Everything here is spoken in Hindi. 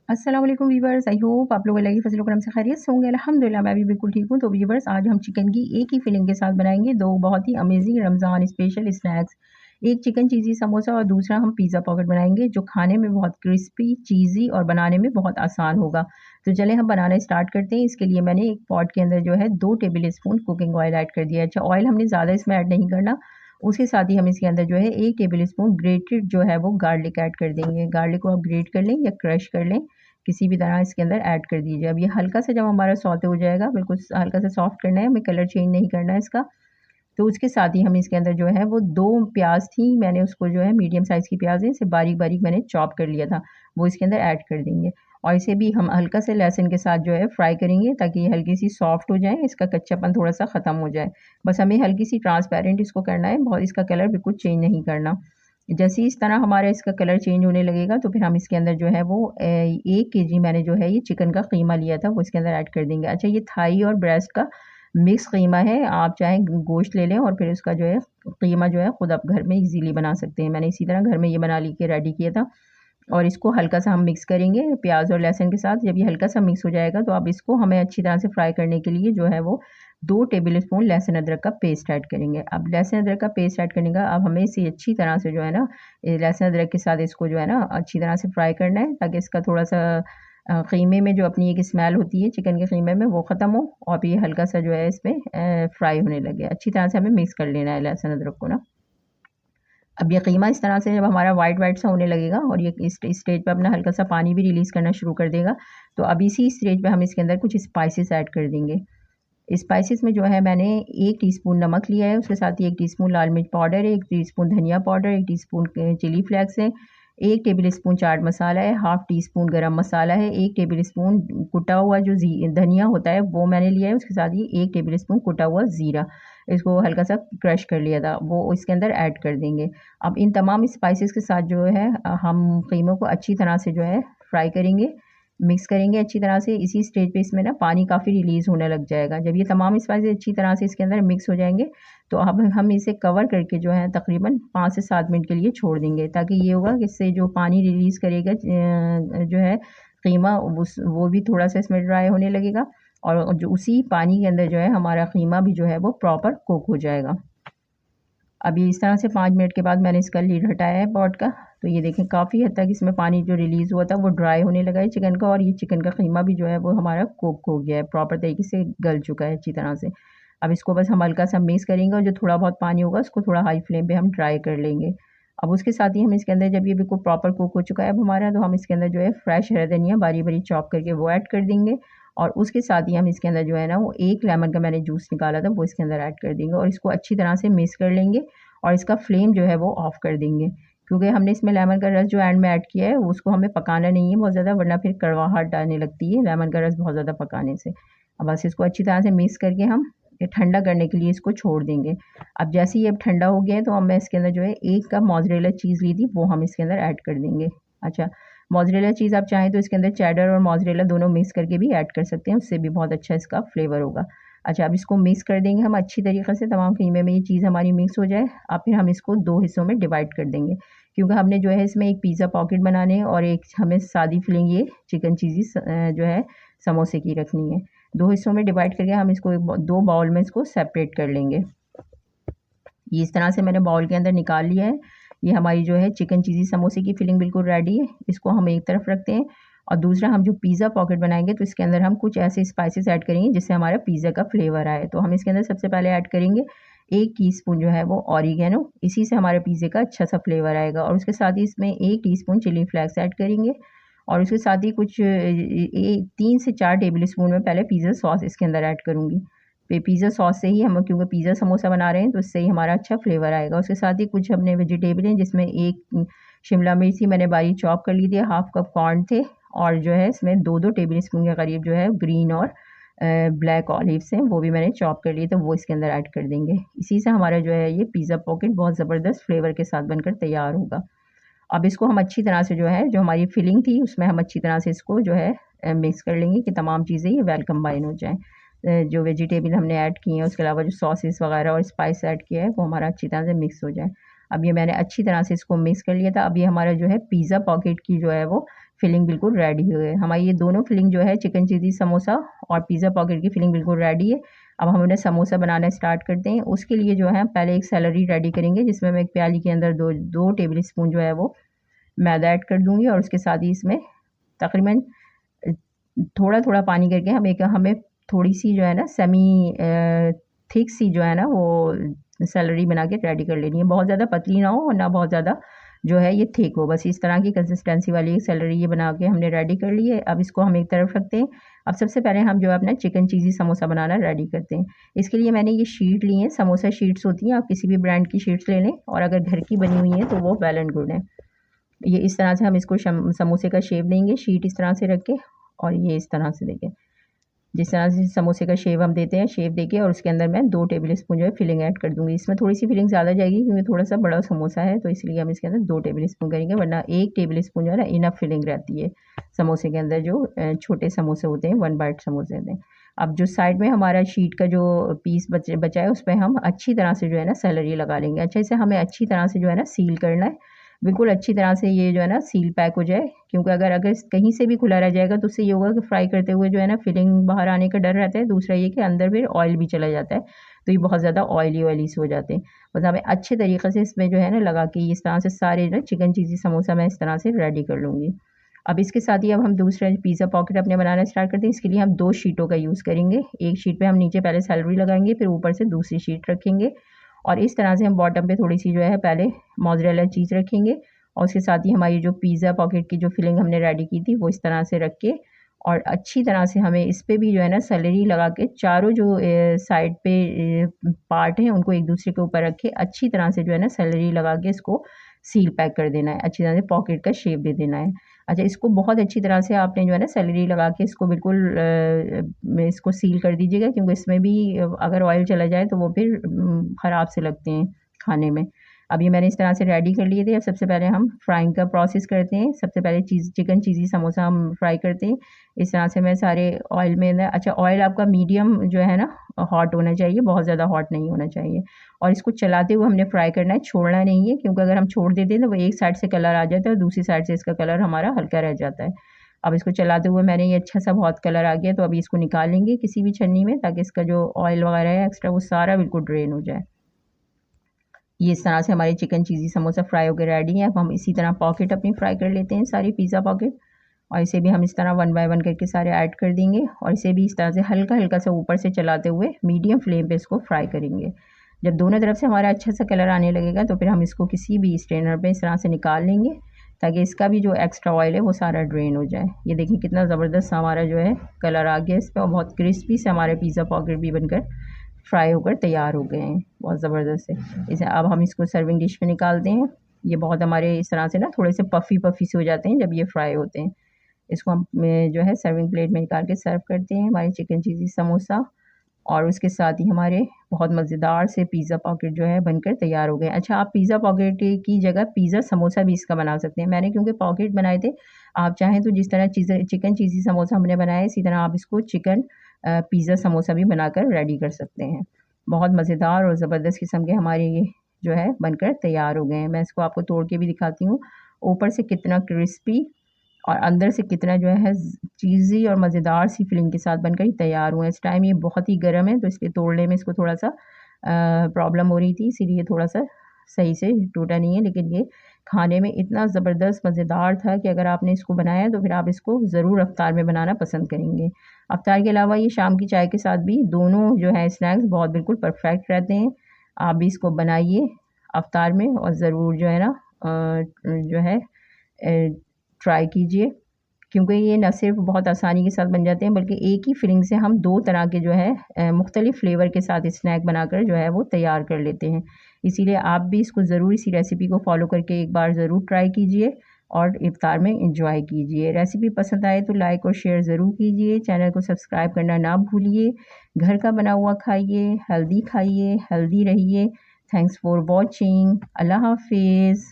अस्सलाम वालेकुम वीवर्स, आई होप आप लोग अल्लाह की फज़ल करम से खैरियत से होंगे। अल्हम्दुलिल्लाह मैं भी बिल्कुल ठीक हूँ। तो वीवर्स, आज हम चिकन की एक ही फिलिंग के साथ बनाएंगे दो बहुत ही अमेजिंग रमज़ान स्पेशल स्नैक्स। एक चिकन चीज़ी समोसा और दूसरा हम पिज़्ज़ा पॉकेट बनाएंगे जो खाने में बहुत क्रिस्पी, चीज़ी और बनाने में बहुत आसान होगा। तो चलें हम बनाना स्टार्ट करते हैं। इसके लिए मैंने एक पॉट के अंदर जो है 2 table spoon cooking oil add कर दिया है। अच्छा, ऑयल हमने ज़्यादा इसमें ऐड नहीं करना। उसके साथ ही हम इसके अंदर जो है 1 टेबल स्पून ग्रेटेड जो है वो गार्लिक ऐड कर देंगे। गार्लिक को आप ग्रेट कर लें या क्रश कर लें, किसी भी तरह इसके अंदर ऐड कर दीजिए। अब ये हल्का सा जब हमारा सौते हो जाएगा, बिल्कुल हल्का सा सॉफ्ट करना है, हमें कलर चेंज नहीं करना है इसका। तो उसके साथ ही हम इसके अंदर जो है वो 2 प्याज़ थी, मैंने उसको जो है मीडियम साइज़ की प्याज़ है, इसे बारीक-बारीक मैंने चॉप कर लिया था, वो इसके अंदर ऐड कर देंगे। और इसे भी हम हल्का से लहसुन के साथ जो है फ्राई करेंगे ताकि ये हल्की-सी सॉफ्ट हो जाए, इसका कच्चापन थोड़ा-सा ख़त्म हो जाए। बस हमें हल्की-सी ट्रांसपेरेंट इसको करना है, बहुत इसका कलर बिल्कुल चेंज नहीं करना। जैसे ही इस तरह हमारा इसका कलर चेंज होने लगेगा तो फिर हम इसके अंदर जो है वो 1 केजी मैंने जो है ये चिकन का कीमा लिया था वो इसके अंदर ऐड कर देंगे। अच्छा, ये थाई और ब्रेस्ट का मिक्स कीमा है, आप चाहें गोश्त ले लें और फिर उसका जो है कीमा जो है खुद आप घर में इजीली बना सकते हैं। मैंने इसी तरह घर में ये बना ली के रेडी किया था। और इसको हल्का सा हम मिक्स करेंगे प्याज और लहसुन के साथ। जब ये हल्का सा मिक्स हो जाएगा तो अब इसको हमें अच्छी तरह से फ्राई करने के लिए जो है वो 2 टेबल स्पून लहसुन अदरक का पेस्ट ऐड करेंगे। अब लहसुन अदरक का पेस्ट ऐड करने का अब हमें इसे अच्छी तरह से जो है ना लहसुन अदरक के साथ इसको जो है ना अच्छी तरह से फ्राई करना है ताकि इसका थोड़ा-सा कीमे में जो अपनी एक स्मेल होती है चिकन के कीमे में वो ख़त्म हो और ये हल्का सा जो है इसमें फ्राई होने लगे। अच्छी तरह से हमें मिक्स कर लेना है लहसुन अदरक को ना। अब ये कीमा इस तरह से जब हमारा वाइट वाइट सा होने लगेगा और ये इस स्टेज पे अपना हल्का सा पानी भी रिलीज़ करना शुरू कर देगा, तो अब इसी स्टेज पे हम इसके अंदर कुछ स्पाइसेस ऐड कर देंगे। स्पाइसेस में जो है मैंने 1 टीस्पून नमक लिया है, उसके साथ ही 1 टीस्पून लाल मिर्च पाउडर है, 1 टीस्पून धनिया पाउडर, 1 टीस्पून चिली फ्लेक्स है, 1 टेबल स्पून चाट मसाला है, हाफ़ टीस्पून गरम मसाला है, 1 टेबल स्पून कुटा हुआ जो धनिया होता है वो मैंने लिया है, उसके साथ ही 1 टेबल स्पून कुटा हुआ ज़ीरा, इसको हल्का सा क्रश कर लिया था, वो इसके अंदर ऐड कर देंगे। अब इन तमाम स्पाइसेस के साथ जो है हम कीमों को अच्छी तरह से जो है फ्राई करेंगे, मिक्स करेंगे अच्छी तरह से। इसी स्टेज पे इसमें ना पानी काफ़ी रिलीज़ होने लग जाएगा। जब ये तमाम स्पाइसेस अच्छी तरह से इसके अंदर मिक्स हो जाएँगे, तो अब हम इसे कवर करके जो है तकरीबन 5 से 7 मिनट के लिए छोड़ देंगे, ताकि ये होगा कि इससे जो पानी रिलीज़ करेगा जो है कीमा उस वो भी थोड़ा-सा इसमें ड्राई होने लगेगा और जो उसी पानी के अंदर जो है हमारा कीमा भी जो है वो प्रॉपर कुक हो जाएगा। अभी इस तरह से 5 मिनट के बाद मैंने इसका लीड हटाया है पॉट का, तो ये देखें काफ़ी हद तक इसमें पानी जो रिलीज़ हुआ था वो ड्राई होने लगा है चिकन का और ये चिकन का कीमा भी जो है वो हमारा कुक हो गया है, प्रॉपर तरीके से गल चुका है अच्छी तरह से। अब इसको बस हम हल्का-सा मिक्स करेंगे और जो थोड़ा बहुत पानी होगा उसको थोड़ा हाई फ्लेम पे हम ड्राई कर लेंगे। अब उसके साथ ही हम इसके अंदर जब ये बिल्कुल प्रॉपर कुक हो चुका है अब हमारा, तो हम इसके अंदर जो है फ्रेश हरा धनिया बारीक-बारीक चॉप करके वो ऐड कर देंगे और उसके साथ ही हम इसके अंदर जो है ना वो 1 लेमन का मैंने जूस निकाला था वो इसके अंदर ऐड कर देंगे और इसको अच्छी तरह से मिक्स कर लेंगे और इसका फ्लेम जो है वो ऑफ़ कर देंगे, क्योंकि हमने इसमें लेमन का रस जो एंड में ऐड किया है उसको हमें पकाना नहीं है बहुत ज़्यादा, वरना फिर कड़वाहट आने लगती है लेमन का रस बहुत ज़्यादा पकाने से। अब बस इसको अच्छी तरह से मिक्स करके हम ये ठंडा करने के लिए इसको छोड़ देंगे। अब जैसे ही ये अब ठंडा हो गया है तो अब मैं इसके अंदर जो है 1 कप मोज़रेला चीज़ ली थी वो हम इसके अंदर ऐड कर देंगे। अच्छा, मोज़रेला चीज़ आप चाहें तो इसके अंदर चेडर और मोज़रेला दोनों मिक्स करके भी ऐड कर सकते हैं, उससे भी बहुत अच्छा इसका फ्लेवर होगा। अच्छा, अब इसको मिक्स कर देंगे हम अच्छी तरीके से, तमाम कीमे में ये चीज़ हमारी मिक्स हो जाए। अब फिर हम इसको 2 हिस्सों में डिवाइड कर देंगे, क्योंकि हमने जो है इसमें एक पिज़्ज़ा पॉकेट बनाने हैं और एक हमें सादी फिलिंग ये चिकन चीज़ी जो है समोसे की रखनी है। 2 हिस्सों में डिवाइड करके हम इसको 2 बाउल में इसको सेपरेट कर लेंगे। ये इस तरह से मैंने बाउल के अंदर निकाल लिया है। ये हमारी जो है चिकन चीज़ी समोसे की फिलिंग बिल्कुल रेडी है। इसको हम एक तरफ रखते हैं और दूसरा हम जो पिज़्ज़ा पॉकेट बनाएँगे तो इसके अंदर हम कुछ ऐसे स्पाइसेस ऐड करेंगे जिससे हमारा पिज़्ज़ा का फ्लेवर आए। तो हम इसके अंदर सबसे पहले ऐड करेंगे 1 टीस्पून जो है वो ऑरिगैनो, इसी से हमारे पिज़्ज़े का अच्छा-सा फ्लेवर आएगा और उसके साथ ही इसमें 1 टीस्पून चिली फ्लेक्स ऐड करेंगे और उसके साथ ही कुछ 3 से 4 टेबल स्पून में पहले पिज़्ज़ा सॉस इसके अंदर ऐड करूँगी। पिज़्ज़ा सॉस से ही हम, क्योंकि पिज़्ज़ा समोसा बना रहे हैं तो इससे ही हमारा अच्छा फ्लेवर आएगा। उसके साथ ही कुछ हमने वेजिटेबल हैं जिसमें 1 शिमला मिर्च ही मैंने बारीक चॉप कर ली थी, हाफ़ कप कॉर्न थे और जो है इसमें 2-2 टेबल स्पून के करीब जो है ग्रीन और ब्लैक ऑलिव्स हैं, वो भी मैंने चॉप कर लिए तो वो इसके अंदर ऐड कर देंगे। इसी से हमारा जो है ये पिज़्ज़ा पॉकेट बहुत ज़बरदस्त फ्लेवर के साथ बनकर तैयार होगा। अब इसको हम अच्छी तरह से जो है जो हमारी फिलिंग थी उसमें हम अच्छी तरह से इसको जो है मिक्स कर लेंगे कि तमाम चीज़ें ये वेल कंबाइन हो जाएँ। जो वेजिटेबल हमने ऐड किए हैं उसके अलावा जो सॉसेस वगैरह और स्पाइस ऐड किया है वो हमारा अच्छी तरह से मिक्स हो जाए। अब ये मैंने अच्छी तरह से इसको मिक्स कर लिया था। अब ये हमारा जो है पिज़्ज़ा पॉकेट की जो है वो फिलिंग बिल्कुल रेडी हो गई। हमारी ये दोनों फिलिंग जो है चिकन चिली समोसा और पिज़्ज़ा पॉकेट की फिलिंग बिल्कुल रेडी है। अब हम उन्हें समोसा बनाना स्टार्ट करते हैं। उसके लिए जो है पहले एक सैलरी रेडी करेंगे, जिसमें मैं एक प्याली के अंदर दो टेबल स्पून जो है वो मैदा ऐड कर दूँगी, और उसके साथ ही इसमें तकरीबन थोड़ा-थोड़ा पानी करके हमें थोड़ी-सी जो है ना थिक सी जो है ना वो सैलरी बना के रेडी कर लेनी है। बहुत ज़्यादा पतली ना हो और ना बहुत ज़्यादा जो है ये थिक हो, बस इस तरह की कंसिस्टेंसी वाली एक सैलरी ये बना के हमने रेडी कर ली है। अब इसको हम एक तरफ रखते हैं। अब सबसे पहले हम जो है अपना चिकन चीज़ी समोसा बनाना रेडी करते हैं। इसके लिए मैंने ये शीट ली है, समोसा शीट्स होती हैं, आप किसी भी ब्रांड की शीट्स ले लें, और अगर घर की बनी हुई हैं तो वो वेल एंड गुड है। ये इस तरह से हम इसको समोसे का शेप देंगे, शीट इस तरह से रख के, और ये इस तरह से देखें, जिस तरह से समोसे का शेप हम देते हैं, शेप देके, और उसके अंदर मैं 2 टेबल स्पून जो है फिलिंग ऐड कर दूँगी। इसमें थोड़ी-सी फिलिंग ज़्यादा जाएगी क्योंकि थोड़ा-सा बड़ा समोसा है, तो इसलिए हम इसके अंदर 2 टेबल स्पून करेंगे, वरना 1 टेबल स्पून जो है ना इनफ फिलिंग रहती है समोसे के अंदर, जो छोटे समोसे होते हैं, 1 बाइट समोसे होते हैं। अब जो साइड में हमारा शीट का जो पीस बचा है, उस पे हम अच्छी तरह से जो है ना सैलरी लगा लेंगे। अच्छे से हमें अच्छी तरह से जो है ना सील करना है, बिल्कुल अच्छी तरह से ये जो है ना सील पैक हो जाए, क्योंकि अगर कहीं से भी खुला रह जाएगा तो उससे ये होगा कि फ्राई करते हुए जो है ना फिलिंग बाहर आने का डर रहता है। दूसरा ये कि अंदर फिर ऑयल भी चला जाता है, तो ये बहुत ज़्यादा ऑयली से हो जाते हैं। बस हमें अच्छे तरीके से इसमें जो है ना लगा के इस तरह से सारे ना चिकन चीज़ी समोसा मैं इस तरह से रेडी कर लूँगी। अब इसके साथ ही अब हम दूसरा पिज़्ज़ा पॉकेट अपने बनाना स्टार्ट करते हैं। इसके लिए हम 2 शीटों का यूज़ करेंगे। एक शीट पे हम नीचे पहले सैलरी लगाएँगे, फिर ऊपर से दूसरी शीट रखेंगे, और इस तरह से हम बॉटम पे थोड़ी-सी जो है पहले मोज़रेला चीज़ रखेंगे, और उसके साथ ही हमारी जो पिज़्ज़ा पॉकेट की जो फिलिंग हमने रेडी की थी वो इस तरह से रख के, और अच्छी तरह से हमें इस पे भी जो है ना सैलरी लगा के चारों जो साइड पे पार्ट हैं उनको एक दूसरे के ऊपर रख के अच्छी तरह से जो है ना सैलरी लगा के इसको सील पैक कर देना है, अच्छी तरह से पॉकेट का शेप दे देना है। अच्छा, इसको बहुत अच्छी तरह से आपने जो है ना सैलरी लगा के इसको बिल्कुल इसको सील कर दीजिएगा, क्योंकि इसमें भी अगर ऑयल चला जाए तो वो फिर ख़राब से लगते हैं खाने में। अब ये मैंने इस तरह से रेडी कर लिए थे। अब सबसे पहले हम फ्राइंग का प्रोसेस करते हैं। सबसे पहले चिकन चीज़ी समोसा हम फ्राई करते हैं। इस तरह से मैं सारे ऑयल में ना, अच्छा ऑयल आपका मीडियम जो है ना हॉट होना चाहिए, बहुत ज़्यादा हॉट नहीं होना चाहिए, और इसको चलाते हुए हमने फ्राई करना है, छोड़ना नहीं है, क्योंकि अगर हम छोड़ देते हैं तो वो एक साइड से कलर आ जाता है और दूसरी साइड से इसका कलर हमारा हल्का रह जाता है। अब इसको चलाते हुए मैंने ये अच्छा सा बहुत कलर आ गया, तो अभी इसको निकाल लेंगे किसी भी छन्नी में, ताकि इसका जो ऑयल वगैरह है एक्स्ट्रा वो सारा बिल्कुल ड्रेन हो जाए। ये इस तरह से हमारे चिकन चीज़ी समोसा फ्राई होकर रेडी है। अब हम इसी तरह पॉकेट अपनी फ्राई कर लेते हैं सारी पिज़्ज़ा पॉकेट, और इसे भी हम इस तरह 1 बाय 1 करके सारे ऐड कर देंगे, और इसे भी इस तरह से हल्का-हल्का सा ऊपर से चलाते हुए मीडियम फ्लेम पे इसको फ्राई करेंगे। जब दोनों तरफ से हमारा अच्छा सा कलर आने लगेगा तो फिर हम इसको किसी भी स्ट्रेनर पे इस तरह से निकाल लेंगे, ताकि इसका भी जो एक्स्ट्रा ऑयल है वो सारा ड्रेन हो जाए। ये देखिए कितना ज़बरदस्त हमारा जो है कलर आ गया इस पे, और बहुत क्रिस्पी से हमारे पिज़्ज़ा पॉकेट भी बनकर फ्राई होकर तैयार हो गए हैं, बहुत ज़बरदस्त से। इसे अब हम इसको सर्विंग डिश में निकालते हैं। ये बहुत हमारे इस तरह से ना थोड़े से पफ़ी से हो जाते हैं जब ये फ्राई होते हैं। इसको हम जो है सर्विंग प्लेट में निकाल के सर्व करते हैं हमारे चिकन चीज़ी समोसा, और उसके साथ ही हमारे बहुत मज़ेदार से पिज़्ज़ा पॉकेट जो है बनकर तैयार हो गए। अच्छा, आप पिज़्ज़ा पॉकेट की जगह पिज़्ज़ा समोसा भी इसका बना सकते हैं। मैंने क्योंकि पॉकेट बनाए थे, आप चाहें तो जिस तरह चिकन चीज़ी समोसा हमने बनाया है, इसी तरह आप इसको चिकन पिज़्ज़ा समोसा भी बनाकर रेडी कर सकते हैं। बहुत मज़ेदार और ज़बरदस्त किस्म के हमारे ये जो है बनकर तैयार हो गए हैं। मैं इसको आपको तोड़ के भी दिखाती हूँ। ऊपर से कितना क्रिस्पी और अंदर से कितना जो है चीज़ी और मज़ेदार सी फिलिंग के साथ बनकर तैयार हुए हैं। इस टाइम ये बहुत ही गर्म है, तो इसलिए तोड़ने में इसको थोड़ा-सा प्रॉब्लम हो रही थी, इसीलिए थोड़ा-सा सही से टूटा नहीं है। लेकिन ये खाने में इतना ज़बरदस्त मज़ेदार था कि अगर आपने इसको बनाया है तो फिर आप इसको ज़रूर इफ्तार में बनाना पसंद करेंगे। इफ्तार के अलावा ये शाम की चाय के साथ भी दोनों जो है स्नैक्स बहुत बिल्कुल परफ़ेक्ट रहते हैं। आप भी इसको बनाइए इफ्तार में, और ज़रूर जो है ना जो है ट्राई कीजिए, क्योंकि ये न सिर्फ बहुत आसानी के साथ बन जाते हैं, बल्कि एक ही फिलिंग से हम 2 तरह के जो है मुख्तलिफ़ फ्लेवर के साथ स्नैक बनाकर जो है वो तैयार कर लेते हैं। इसीलिए आप भी इसको ज़रूर इसी रेसिपी को फ़ॉलो करके एक बार ज़रूर ट्राई कीजिए और इफ्तार में एंजॉय कीजिए। रेसिपी पसंद आए तो लाइक और शेयर ज़रूर कीजिए। चैनल को सब्सक्राइब करना ना भूलिए। घर का बना हुआ खाइए, हेल्दी रहिए। Thanks for watching. अल्लाह हाफ़िज़।